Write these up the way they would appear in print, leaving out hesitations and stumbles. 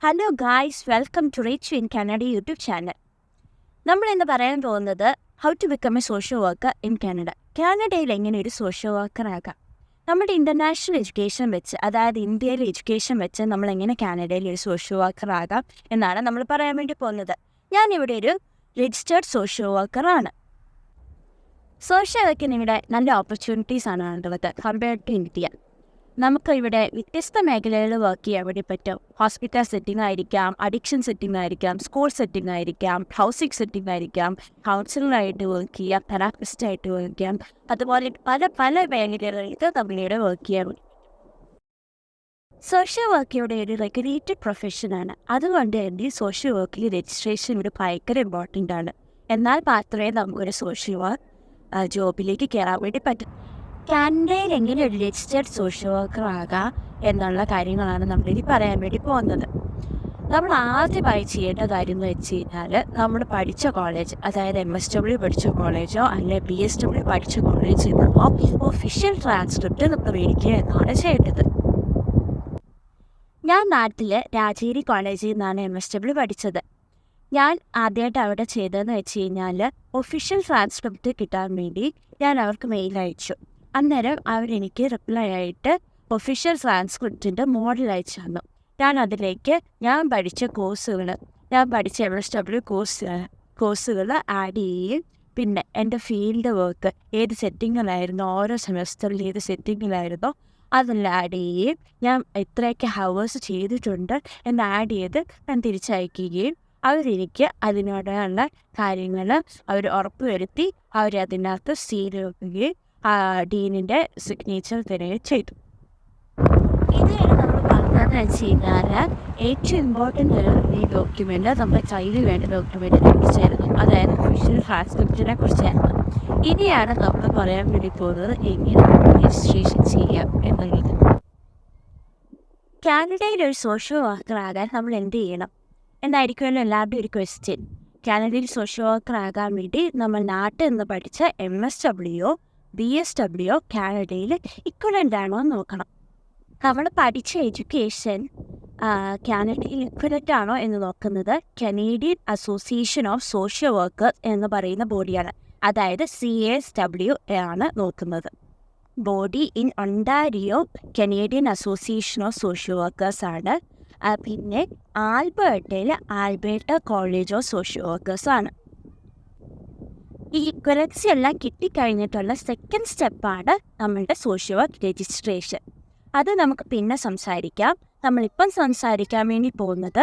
Hello guys, welcome to rich in Canada YouTube channel. നമ്മൾ ഇന്ന് പറയാൻ പോകുന്നത് how to become a social worker in Canada. കാനഡയിൽ എങ്ങനെ ഒരു സോഷ്യൽ വർക്കർ ആകാം. നമ്മുടെ ഇൻ്റർനാഷണൽ എഡ്യൂക്കേഷൻ വെച്ച്, അതായത് ഇന്ത്യയിലെ എഡ്യൂക്കേഷൻ വെച്ച് നമ്മൾ എങ്ങനെ കാനഡയിൽ ഒരു സോഷ്യൽ വർക്കർ ആകാം എന്നാണ് നമ്മൾ പറയാൻ വേണ്ടി പോകുന്നത്. ഞാനിവിടെ ഒരു രജിസ്റ്റേർഡ് സോഷ്യൽ വർക്കറാണ്. സോഷ്യൽ വർക്കിന് ഇവിടെ നല്ല ഓപ്പർച്യൂണിറ്റീസ് ആണ് ഉള്ളത് കമ്പയർഡ് ടു ഇന്ത്യ. നമുക്ക് ഇവിടെ വ്യത്യസ്ത മേഖലകളിൽ വർക്ക് ചെയ്യാൻ വേണ്ടി പറ്റും. ഹോസ്പിറ്റൽ സെറ്റിംഗ് ആയിരിക്കാം, അഡിക്ഷൻ സെറ്റിംഗ് ആയിരിക്കാം, സ്കൂൾ സെറ്റിംഗ് ആയിരിക്കാം, ഹൗസിംഗ് സെറ്റിംഗ് ആയിരിക്കാം, കൗൺസിലറായിട്ട് വർക്ക് ചെയ്യാം, തെറാപ്പിസ്റ്റായിട്ട് വർക്ക് ചെയ്യാം. അതുപോലെ പല പല മേഖലകളിലേക്ക് നമ്മളിവിടെ വർക്ക് ചെയ്യാൻ വേണ്ടി. സോഷ്യൽ വർക്ക് ഇവിടെ ഒരു റെഗുലേറ്റഡ് പ്രൊഫഷനാണ്. അതുകൊണ്ട് തന്നെ സോഷ്യൽ വർക്കിൽ രജിസ്ട്രേഷൻ ഇവിടെ ഭയങ്കര ഇമ്പോർട്ടൻ്റ് ആണ്. എന്നാൽ മാത്രമേ നമുക്കൊരു സോഷ്യൽ വർക്ക് ജോബിലേക്ക് കയറാൻ വേണ്ടി പറ്റും. കാനഡയിൽ എങ്ങനെ ഒരു രജിസ്റ്റേർഡ് സോഷ്യൽ വർക്കർ ആകാം എന്നുള്ള കാര്യങ്ങളാണ് നമ്മളിനി പറയാൻ വേണ്ടി പോകുന്നത്. നമ്മൾ ആദ്യമായി ചെയ്യേണ്ട കാര്യം എന്ന് വെച്ച് കഴിഞ്ഞാൽ, നമ്മൾ പഠിച്ച കോളേജ്, അതായത് MSW പഠിച്ച കോളേജോ അല്ലെങ്കിൽ BSW പഠിച്ച കോളേജിൽ നിന്നോ ഒഫീഷ്യൽ ട്രാൻസ്ക്രിപ്റ്റ് നമ്മൾ മേടിക്കുക എന്നാണ് ചെയ്യേണ്ടത്. ഞാൻ നാട്ടിൽ രാജഗിരി കോളേജിൽ നിന്നാണ് MSW പഠിച്ചത്. ഞാൻ ആദ്യമായിട്ട് അവിടെ ചെയ്തതെന്ന് വെച്ച് കഴിഞ്ഞാൽ, ഒഫീഷ്യൽ ട്രാൻസ്ക്രിപ്റ്റ് കിട്ടാൻ വേണ്ടി ഞാൻ അവർക്ക് മെയിൽ അയച്ചു. അന്നേരം അവരെനിക്ക് റിപ്ലൈ ആയിട്ട് ഒഫീഷ്യൽ ട്രാൻസ്ക്രിപ്റ്റിൻ്റെ മോഡൽ അയച്ചു തന്നു. ഞാൻ അതിലേക്ക് ഞാൻ പഠിച്ച MSW കോഴ്സുകൾ ആഡ് ചെയ്യുകയും പിന്നെ എൻ്റെ ഫീൽഡ് വർക്ക് ഏത് സെറ്റിങ്ങിലായിരുന്നോ, ഓരോ സെമസ്റ്ററിൽ ഏത് സെറ്റിങ്ങിലായിരുന്നോ അതെല്ലാം ആഡ് ചെയ്യുകയും ഞാൻ എത്രയൊക്കെ ഹവേഴ്സ് ചെയ്തിട്ടുണ്ട് എന്ന് ആഡ് ചെയ്ത് ഞാൻ തിരിച്ചയക്കുകയും അവരെനിക്ക് അതിനോടുള്ള കാര്യങ്ങൾ അവർ ഉറപ്പുവരുത്തി അവരതിനകത്ത് സീൽ വെക്കുകയും ഡീനിൻ്റെ സിഗ്നേച്ചർ തരികയും ചെയ്തു. ഇതാണ് നമ്മൾ പറഞ്ഞതെന്ന് വെച്ച് കഴിഞ്ഞാൽ, ഏറ്റവും ഇമ്പോർട്ടൻ്റ് ഒരു ഈ ഡോക്യുമെൻ്റ് നമ്മുടെ കയ്യിൽ വേണ്ട ഡോക്യുമെൻറ്റിനെ കുറിച്ചായിരുന്നു, അതായത് ഒഫീഷ്യൽ ട്രാൻസ്ക്രിപ്റ്റിനെ കുറിച്ചായിരുന്നു. ഇനിയാണ് നമ്മൾ പറയാൻ വേണ്ടി പോകുന്നത് എങ്ങനെ രജിസ്ട്രേഷൻ ചെയ്യാം എന്നുള്ളത്. കാനഡയിൽ ഒരു സോഷ്യൽ വർക്കർ ആകാൻ നമ്മൾ എന്ത് ചെയ്യണം എന്നായിരിക്കുമല്ലോ എല്ലാവരുടെയും ഒരു ക്വസ്റ്റ്യൻ. കാനഡയിൽ സോഷ്യൽ വർക്കർ ആകാൻ വേണ്ടി നമ്മൾ നാട്ടിൽ നിന്ന് പഠിച്ച MSW BSW കാനഡയിൽ ഇക്വലൻ്റ് ആണോ എന്ന് നോക്കണം. നമ്മൾ പഠിച്ച എഡ്യൂക്കേഷൻ കാനഡയിൽ ഇക്വലൻ്റ് ആണോ എന്ന് നോക്കുന്നത് Canadian Association of Social Workers എന്ന് പറയുന്ന ബോഡിയാണ്, അതായത് CASW ആണ് നോക്കുന്നത്. Body in Ontario Canadian Association of Social Workers ആണ്. പിന്നെ ആൽബർട്ടയിൽ Alberta College of Social Workers ആണ്. ഈ ഇക്വലൻസി എല്ലാം കിട്ടിക്കഴിഞ്ഞിട്ടുള്ള സെക്കൻഡ് സ്റ്റെപ്പാണ് നമ്മളുടെ സോഷ്യൽ വർക്ക് രജിസ്ട്രേഷൻ. അത് നമുക്ക് പിന്നെ സംസാരിക്കാം. നമ്മളിപ്പം സംസാരിക്കാൻ വേണ്ടി പോകുന്നത്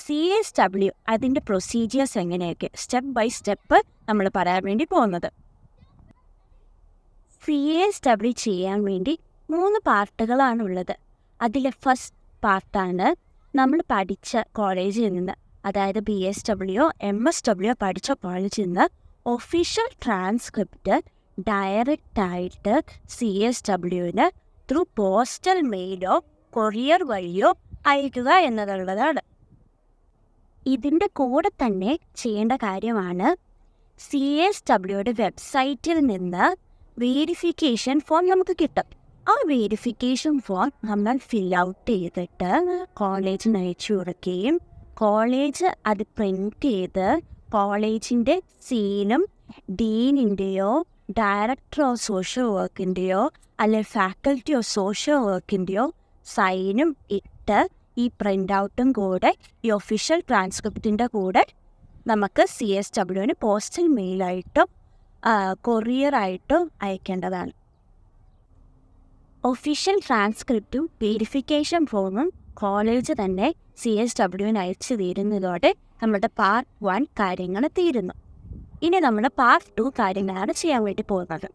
CASW അതിൻ്റെ പ്രൊസീജിയേഴ്സ് എങ്ങനെയൊക്കെ സ്റ്റെപ്പ് ബൈ സ്റ്റെപ്പ് നമ്മൾ പറയാൻ വേണ്ടി പോകുന്നത്. CASW ചെയ്യാൻ വേണ്ടി 3 പാർട്ടുകളാണുള്ളത്. അതിലെ ഫസ്റ്റ് പാർട്ടാണ് നമ്മൾ പഠിച്ച കോളേജിൽ നിന്ന്, അതായത് BSW MSW പഠിച്ച കോളേജിൽ നിന്ന് ഒഫീഷ്യൽ ട്രാൻസ്ക്രിപ്റ്റ് ഡയറക്റ്റായിട്ട് CASWന് ത്രൂ പോസ്റ്റൽ മെയിലോ കൊറിയർ വഴിയോ അയക്കുക എന്നുള്ളതാണ്. ഇതിൻ്റെ കൂടെ തന്നെ ചെയ്യേണ്ട കാര്യമാണ് CASWയുടെ വെബ്സൈറ്റിൽ നിന്ന് വേരിഫിക്കേഷൻ ഫോം നമുക്ക് കിട്ടും. ആ വേരിഫിക്കേഷൻ ഫോം നമ്മൾ ഫിൽ ഔട്ട് ചെയ്തിട്ട് കോളേജിന് അയച്ചു കൊടുക്കുകയും കോളേജ് അത് പ്രിൻ്റ് ചെയ്ത് കോളേജിൻ്റെ സീലും ഡീനിൻ്റെയോ ഡയറക്ടർ ഓഫ് സോഷ്യൽ വർക്കിൻ്റെയോ അല്ലെങ്കിൽ ഫാക്കൽറ്റി ഓഫ് സോഷ്യൽ വർക്കിൻ്റെയോ സൈനും ഇട്ട് ഈ പ്രിൻ്റ് ഔട്ടും കൂടെ ഈ ഒഫീഷ്യൽ ട്രാൻസ്ക്രിപ്റ്റിൻ്റെ കൂടെ നമുക്ക് CASWന് പോസ്റ്റൽ മെയിലായിട്ടും കൊറിയറായിട്ടും അയക്കേണ്ടതാണ്. ഒഫീഷ്യൽ ട്രാൻസ്ക്രിപ്റ്റും വേരിഫിക്കേഷൻ ഫോമും കോളേജ് തന്നെ CASWന് അയച്ചു തീരുന്നതോടെ നമ്മുടെ പാർട്ട് 1 കാര്യങ്ങൾ തീരുന്നു. ഇനി നമ്മൾ പാർട്ട് 2 കാര്യങ്ങളാണ് ചെയ്യാൻ വേണ്ടി പോകുന്നത്.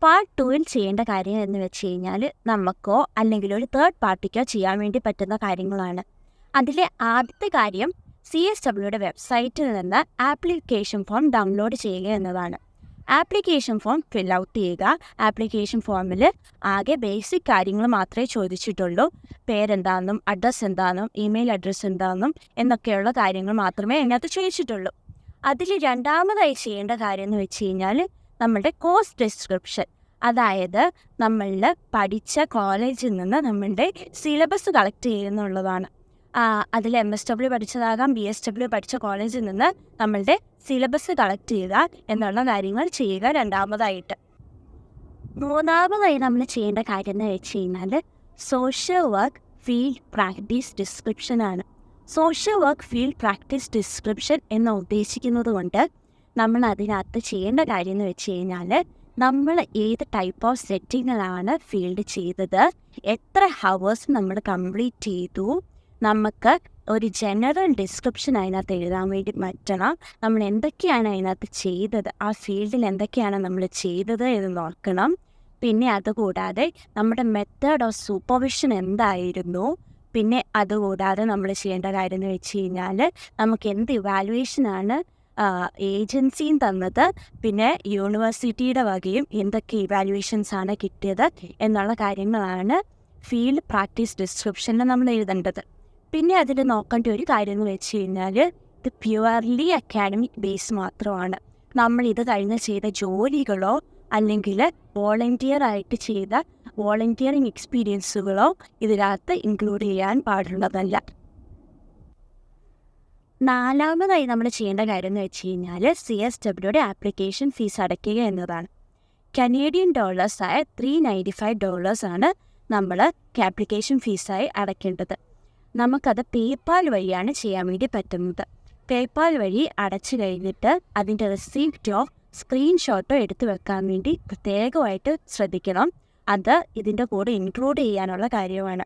പാർട്ട് 2ൽ ചെയ്യേണ്ട കാര്യം എന്ന് വെച്ച് കഴിഞ്ഞാൽ, നമുക്കോ അല്ലെങ്കിൽ ഒരു തേർഡ് പാർട്ടിക്കോ ചെയ്യാൻ വേണ്ടി പറ്റുന്ന കാര്യങ്ങളാണ്. അതിലെ ആദ്യത്തെ കാര്യം CASWയുടെ വെബ്സൈറ്റിൽ നിന്ന് ആപ്ലിക്കേഷൻ ഫോം ഡൗൺലോഡ് ചെയ്യുക എന്നതാണ്. ആപ്ലിക്കേഷൻ ഫോം ഫിൽ ഔട്ട് ചെയ്യുക. ആപ്ലിക്കേഷൻ ഫോമിൽ ആകെ ബേസിക് കാര്യങ്ങൾ മാത്രമേ ചോദിച്ചിട്ടുള്ളൂ. പേരെന്താണെന്നും അഡ്രസ്സ് എന്താണെന്നും ഇമെയിൽ അഡ്രസ്സ് എന്താണെന്നും എന്നൊക്കെയുള്ള കാര്യങ്ങൾ മാത്രമേ അതിനകത്ത് ചോദിച്ചിട്ടുള്ളൂ. അതിൽ രണ്ടാമതായി ചെയ്യേണ്ട കാര്യം എന്ന് വെച്ച് കഴിഞ്ഞാൽ, നമ്മുടെ കോഴ്സ് ഡിസ്ക്രിപ്ഷൻ, അതായത് നമ്മൾ പഠിച്ച കോളേജിൽ നിന്ന് നമ്മളുടെ സിലബസ് കളക്ട് ചെയ്യുന്നുള്ളതാണ്. അതിൽ MSW പഠിച്ചതാകാം, BSW പഠിച്ച കോളേജിൽ നിന്ന് നമ്മളുടെ സിലബസ് കളക്ട് ചെയ്യുക എന്നുള്ള കാര്യങ്ങൾ ചെയ്യുക രണ്ടാമതായിട്ട്. മൂന്നാമതായി നമ്മൾ ചെയ്യേണ്ട കാര്യം എന്ന് വെച്ച് കഴിഞ്ഞാൽ സോഷ്യൽ വർക്ക് ഫീൽഡ് പ്രാക്ടീസ് ഡിസ്ക്രിപ്ഷനാണ്. Social work field practice description എന്ന് ഉദ്ദേശിക്കുന്നത് കൊണ്ട് നമ്മൾ അതിനകത്ത് ചെയ്യേണ്ട കാര്യം എന്ന് വെച്ച് കഴിഞ്ഞാൽ നമ്മൾ ഏത് ടൈപ്പ് ഓഫ് സെറ്റിങ്ങിലാണ് ഫീൽഡ് ചെയ്തത്, എത്ര ഹവേഴ്സ് നമ്മൾ കംപ്ലീറ്റ് ചെയ്തു, നമുക്ക് ഒരു ജനറൽ ഡിസ്ക്രിപ്ഷൻ അതിനകത്ത് എഴുതാൻ വേണ്ടി പറ്റണം. നമ്മൾ എന്തൊക്കെയാണ് അതിനകത്ത് ചെയ്തത്, ആ ഫീൽഡിൽ എന്തൊക്കെയാണ് നമ്മൾ ചെയ്തത് എന്ന് നോക്കണം. പിന്നെ അതുകൂടാതെ നമ്മുടെ മെത്തേഡ് ഓഫ് സൂപ്പർവിഷൻ എന്തായിരുന്നു, പിന്നെ അതുകൂടാതെ നമ്മൾ ചെയ്യേണ്ട കാര്യം എന്ന് വെച്ച് കഴിഞ്ഞാൽ നമുക്ക് എന്ത് ഇവാലുവേഷനാണ് ഏജൻസിയും തന്നത്, പിന്നെ യൂണിവേഴ്സിറ്റിയുടെ വകയും എന്തൊക്കെ ഇവാലുവേഷൻസാണ് കിട്ടിയത് എന്നുള്ള കാര്യങ്ങളാണ് ഫീൽഡ് പ്രാക്ടീസ് ഡിസ്ക്രിപ്ഷനിൽ നമ്മൾ എഴുതേണ്ടത്. പിന്നെ അതിൽ നോക്കേണ്ട ഒരു കാര്യം എന്ന് വെച്ച് കഴിഞ്ഞാൽ ഇത് പ്യുവർലി അക്കാഡമിക് ബേസ് മാത്രമാണ്. നമ്മൾ ഇത് കഴിഞ്ഞ് ചെയ്ത ജോലികളോ അല്ലെങ്കിൽ വോളണ്ടിയറായിട്ട് ചെയ്ത വോളണ്ടിയറിങ് എക്സ്പീരിയൻസുകളോ ഇതിനകത്ത് ഇൻക്ലൂഡ് ചെയ്യാൻ പാടുള്ളതല്ല. നാലാമതായി നമ്മൾ ചെയ്യേണ്ട കാര്യം എന്ന് വെച്ച് കഴിഞ്ഞാൽ CSWയുടെ ആപ്ലിക്കേഷൻ ഫീസ് അടയ്ക്കുക എന്നതാണ്. കനേഡിയൻ ഡോളേഴ്സായ $395 നമ്മൾ ആപ്ലിക്കേഷൻ ഫീസായി അടയ്ക്കേണ്ടത്. നമുക്കത് പേപ്പാൽ വഴിയാണ് ചെയ്യാൻ വേണ്ടി പറ്റുന്നത്. പേപ്പാൽ വഴി അടച്ചു കഴിഞ്ഞിട്ട് അതിൻ്റെ റെസിപ്റ്റോ സ്ക്രീൻഷോട്ടോ എടുത്തു വെക്കാൻ വേണ്ടി പ്രത്യേകമായിട്ട് ശ്രദ്ധിക്കണം. അത് ഇതിൻ്റെ കൂടെ ഇൻക്ലൂഡ് ചെയ്യാനുള്ള കാര്യമാണ്.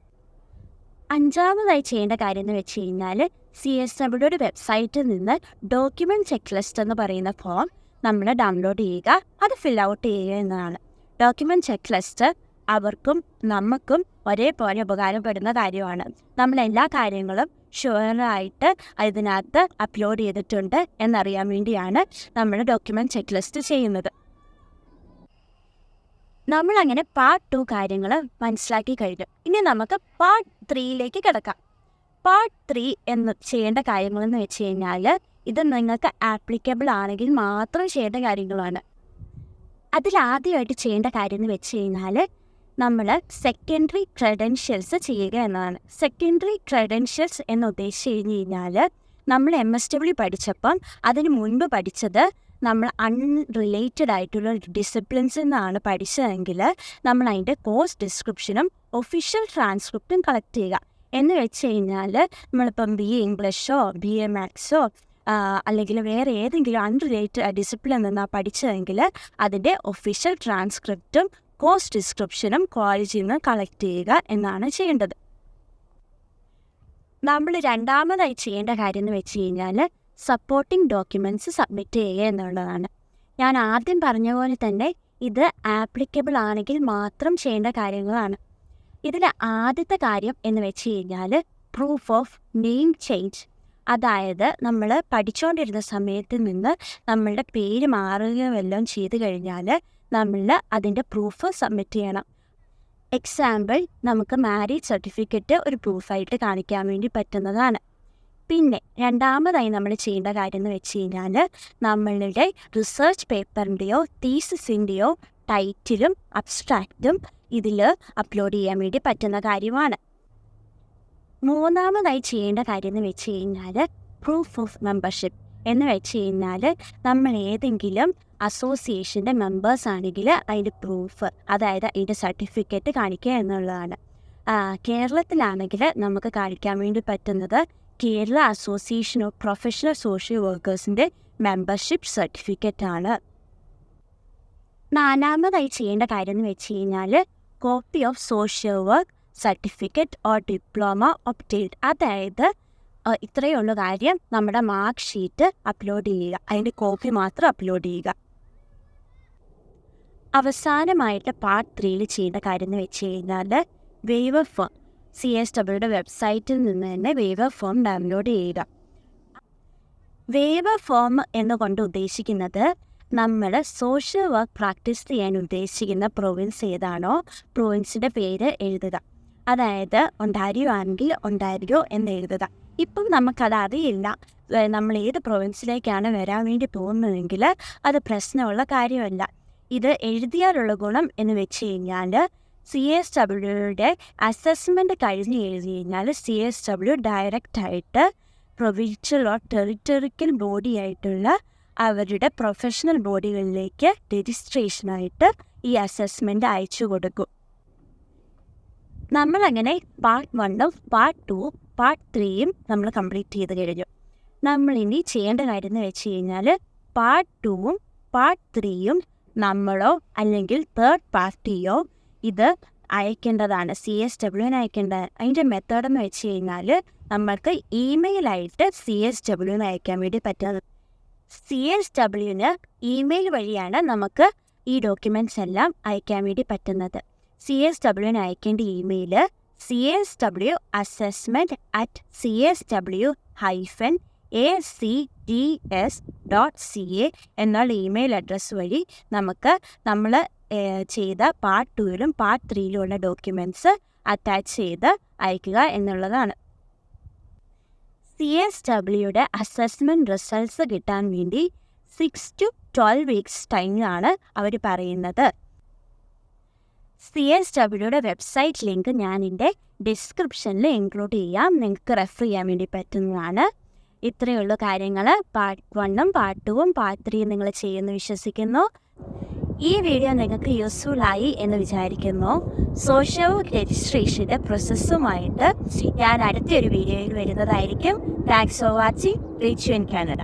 അഞ്ചാമതായി ചെയ്യേണ്ട കാര്യം എന്ന് വെച്ച് കഴിഞ്ഞാൽ CSWയുടെ വെബ്സൈറ്റിൽ നിന്ന് ഡോക്യുമെൻറ്റ് ചെക്ക് ലിസ്റ്റ് എന്ന് പറയുന്ന ഫോം നമ്മൾ ഡൗൺലോഡ് ചെയ്യുക, അത് ഫിൽ ഔട്ട് ചെയ്യുക എന്നതാണ്. ഡോക്യുമെൻറ്റ് ചെക്ക് ലിസ്റ്റ് അവർക്കും നമുക്കും ഒരേപോലെ ഉപകാരപ്പെടുന്ന കാര്യമാണ്. നമ്മൾ എല്ലാ കാര്യങ്ങളും ഷുവറായിട്ട് ഇതിനകത്ത് അപ്ലോഡ് ചെയ്തിട്ടുണ്ട് എന്നറിയാൻ വേണ്ടിയാണ് നമ്മൾ ഡോക്യുമെൻറ്റ് ചെക്ക് ലിസ്റ്റ് ചെയ്യുന്നത്. നമ്മളങ്ങനെ പാർട്ട് 2 കാര്യങ്ങൾ മനസ്സിലാക്കി കഴിഞ്ഞു. ഇനി നമുക്ക് പാർട്ട് 3യിലേക്ക് കിടക്കാം. പാർട്ട് 3 എന്ന് ചെയ്യേണ്ട കാര്യങ്ങളെന്ന് വെച്ച് കഴിഞ്ഞാൽ ഇത് നിങ്ങൾക്ക് ആപ്ലിക്കബിൾ ആണെങ്കിൽ മാത്രം ചെയ്യേണ്ട കാര്യങ്ങളാണ്. അതിലാദ്യമായിട്ട് ചെയ്യേണ്ട കാര്യം എന്ന് വെച്ച് കഴിഞ്ഞാൽ നമ്മൾ സെക്കൻഡറി ക്രെഡൻഷ്യൽസ് ചെയ്യുക എന്നതാണ്. സെക്കൻഡറി ക്രെഡൻഷ്യൽസ് എന്ന് ഉദ്ദേശിച്ച് കഴിഞ്ഞാൽ നമ്മൾ MSW പഠിച്ചപ്പം അതിന് മുൻപ് പഠിച്ചത് നമ്മൾ അൺറിലേറ്റഡ് ആയിട്ടുള്ള ഡിസിപ്ലിൻസിൽ നിന്നാണ് പഠിച്ചതെങ്കിൽ നമ്മൾ അതിൻ്റെ കോഴ്സ് ഡിസ്ക്രിപ്ഷനും ഒഫീഷ്യൽ ട്രാൻസ്ക്രിപ്റ്റും കളക്ട് ചെയ്യുക. എന്ന് വെച്ച് കഴിഞ്ഞാൽ നമ്മളിപ്പം BA ഇംഗ്ലീഷോ BA മാത്സോ അല്ലെങ്കിൽ വേറെ ഏതെങ്കിലും അൺറിലേറ്റഡ് ഡിസിപ്ലിൻ നിന്നാണ് പഠിച്ചതെങ്കിൽ അതിൻ്റെ ഒഫീഷ്യൽ ട്രാൻസ്ക്രിപ്റ്റും കോഴ്സ് ഡിസ്ക്രിപ്ഷനും കോളേജിൽ നിന്ന് കളക്ട് ചെയ്യുക എന്നാണ് ചെയ്യേണ്ടത്. നമ്മൾ രണ്ടാമതായി ചെയ്യേണ്ട കാര്യം എന്ന് വെച്ച് കഴിഞ്ഞാൽ സപ്പോർട്ടിംഗ് ഡോക്യുമെൻറ്റ്സ് സബ്മിറ്റ് ചെയ്യുക എന്നുള്ളതാണ്. ഞാൻ ആദ്യം പറഞ്ഞ പോലെ തന്നെ ഇത് ആപ്ലിക്കബിൾ ആണെങ്കിൽ മാത്രം ചെയ്യേണ്ട കാര്യങ്ങളാണ്. ഇതിൽ ആദ്യത്തെ കാര്യം എന്ന് വെച്ച് കഴിഞ്ഞാൽ പ്രൂഫ് ഓഫ് നെയിം ചേഞ്ച്. അതായത് നമ്മൾ പഠിച്ചുകൊണ്ടിരുന്ന സമയത്ത് നിന്ന് നമ്മളുടെ പേര് മാറുകയോ വല്ലതും ചെയ്ത് കഴിഞ്ഞാൽ നമ്മൾ അതിൻ്റെ പ്രൂഫ് സബ്മിറ്റ് ചെയ്യണം. എക്സാമ്പിൾ, നമുക്ക് മാരേജ് സർട്ടിഫിക്കറ്റ് ഒരു പ്രൂഫായിട്ട് കാണിക്കാൻ വേണ്ടി പറ്റുന്നതാണ്. പിന്നെ രണ്ടാമതായി നമ്മൾ ചെയ്യേണ്ട കാര്യം എന്ന് വെച്ച് കഴിഞ്ഞാൽ നമ്മളുടെ റിസർച്ച് പേപ്പറിൻ്റെയോ തീസിസിൻ്റെയോ ടൈറ്റിലും അബ്സ്ട്രാക്റ്റും ഇതിൽ അപ്ലോഡ് ചെയ്യാൻ വേണ്ടി പറ്റുന്ന കാര്യമാണ്. മൂന്നാമതായി ചെയ്യേണ്ട കാര്യം എന്ന് വെച്ച് കഴിഞ്ഞാൽ പ്രൂഫ് ഓഫ് മെമ്പർഷിപ്പ് എന്ന് വെച്ച് കഴിഞ്ഞാൽ നമ്മൾ ഏതെങ്കിലും അസോസിയേഷൻ്റെ മെമ്പേഴ്സ് ആണെങ്കിൽ അതിൻ്റെ പ്രൂഫ്, അതായത് അതിൻ്റെ സർട്ടിഫിക്കറ്റ് കാണിക്കുക എന്നുള്ളതാണ്. കേരളത്തിലാണെങ്കിൽ നമുക്ക് കാണിക്കാൻ വേണ്ടി പറ്റുന്നത് Kerala Association of Professional Social വർക്കേഴ്സിൻ്റെ മെമ്പർഷിപ്പ് സർട്ടിഫിക്കറ്റാണ്. നാലാമതായി ചെയ്യേണ്ട കാര്യം എന്ന് വെച്ച് കഴിഞ്ഞാൽ copy of social work certificate or diploma obtained. അതായത് ഇത്രയുള്ള കാര്യം, നമ്മുടെ മാർക്ക് ഷീറ്റ് അപ്ലോഡ് ചെയ്യുക, അതിൻ്റെ കോപ്പി മാത്രം അപ്ലോഡ് ചെയ്യുക. അവസാനമായിട്ട് പാർട്ട് 3യിൽ ചെയ്യേണ്ട കാര്യം എന്ന് വെച്ച് കഴിഞ്ഞാൽ വേവർ ഫോം. CSWയുടെ വെബ്സൈറ്റിൽ നിന്ന് തന്നെ വേവർ ഫോം ഡൗൺലോഡ് ചെയ്യുക. വേവർ ഫോം എന്നുകൊണ്ട് ഉദ്ദേശിക്കുന്നത് നമ്മൾ സോഷ്യൽ വർക്ക് പ്രാക്ടീസ് ചെയ്യാൻ ഉദ്ദേശിക്കുന്ന പ്രൊവിൻസ് ഏതാണോ പ്രൊവിൻസിൻ്റെ പേര് എഴുതുക. അതായത് ഒണ്ടാരിയോ ആണെങ്കിൽ ഒണ്ടാരിയോ എന്ന് എഴുതുക. ഇപ്പം നമുക്കത് അറിയില്ല, നമ്മൾ ഏത് പ്രൊവിൻസിലേക്കാണ് വരാൻ വേണ്ടി പോകുന്നതെങ്കിൽ അത് പ്രശ്നമുള്ള കാര്യമല്ല. ഇത് എഴുതിയാലുള്ള ഗുണം എന്ന് വെച്ച് കഴിഞ്ഞാൽ CSWയുടെ അസസ്മെൻറ്റ് കഴിഞ്ഞ് എഴുതി കഴിഞ്ഞാൽ CSW ഡയറക്റ്റായിട്ട് പ്രൊവിൻഷ്യൽ ഓർ ടെറിട്ടറിക്കൽ ബോഡി ആയിട്ടുള്ള അവരുടെ പ്രൊഫഷണൽ ബോഡികളിലേക്ക് രജിസ്ട്രേഷനായിട്ട് ഈ അസസ്മെൻറ്റ് അയച്ചു കൊടുക്കും. നമ്മളങ്ങനെ പാർട്ട് 1ഉം പാർട്ട് 2ഉം പാർട്ട് 3യും നമ്മൾ കംപ്ലീറ്റ് ചെയ്ത് കഴിഞ്ഞു. നമ്മളിനി ചെയ്യേണ്ട കാര്യം എന്ന് വെച്ച് കഴിഞ്ഞാൽ പാർട്ട് 2ഉം പാർട്ട് 3യും നമ്മളോ അല്ലെങ്കിൽ തേർഡ് പാർട്ടിയോ ഇത് അയക്കേണ്ടതാണ്, CSWന് അയക്കേണ്ടത്. അതിൻ്റെ മെത്തേഡ് എന്ന് വെച്ച് കഴിഞ്ഞാൽ നമ്മൾക്ക് ഇമെയിലായിട്ട് CSWന് അയക്കാൻ വേണ്ടി പറ്റുന്നത്. CSWന് ഇമെയിൽ വഴിയാണ് നമുക്ക് ഈ ഡോക്യുമെൻറ്റ്സ് എല്ലാം അയക്കാൻ വേണ്ടി പറ്റുന്നത്. CSWന് അയക്കേണ്ട ഇമെയിൽ csw@csw-acds.ca എന്നുള്ള ഇമെയിൽ അഡ്രസ്സ് വഴി നമുക്ക് നമ്മൾ ചെയ്ത പാർട്ട് 2ലും പാർട്ട് 3യിലുള്ള ഡോക്യുമെൻറ്റ്സ് അറ്റാച്ച് ചെയ്ത് അയക്കുക എന്നുള്ളതാണ്. CSWയുടെ അസസ്മെൻറ്റ് റിസൾട്ട്സ് കിട്ടാൻ വേണ്ടി 6 to 12 weeks ടൈമാണ് അവർ പറയുന്നത്. CSWയുടെ വെബ്സൈറ്റ് ലിങ്ക് ഞാൻ എൻ്റെ ഡിസ്ക്രിപ്ഷനിൽ ഇൻക്ലൂഡ് ചെയ്യാം, നിങ്ങൾക്ക് റെഫർ ചെയ്യാൻ വേണ്ടി പറ്റുന്നതാണ്. ഇത്രയുള്ള കാര്യങ്ങൾ പാർട്ട് 1ഉം പാർട്ട് 2ഉം പാർട്ട് 3യും നിങ്ങൾ ചെയ്യുമെന്ന് വിശ്വസിക്കുന്നു. ഈ വീഡിയോ നിങ്ങൾക്ക് യൂസ്ഫുൾ ആയി എന്ന് വിചാരിക്കുന്നു. സോഷ്യൽ രജിസ്ട്രേഷൻ്റെ പ്രോസസ്സുമായിട്ട് ഞാൻ അടുത്തൊരു വീഡിയോയിൽ വരുന്നതായിരിക്കും. Thanks for watching. Reach you in Canada.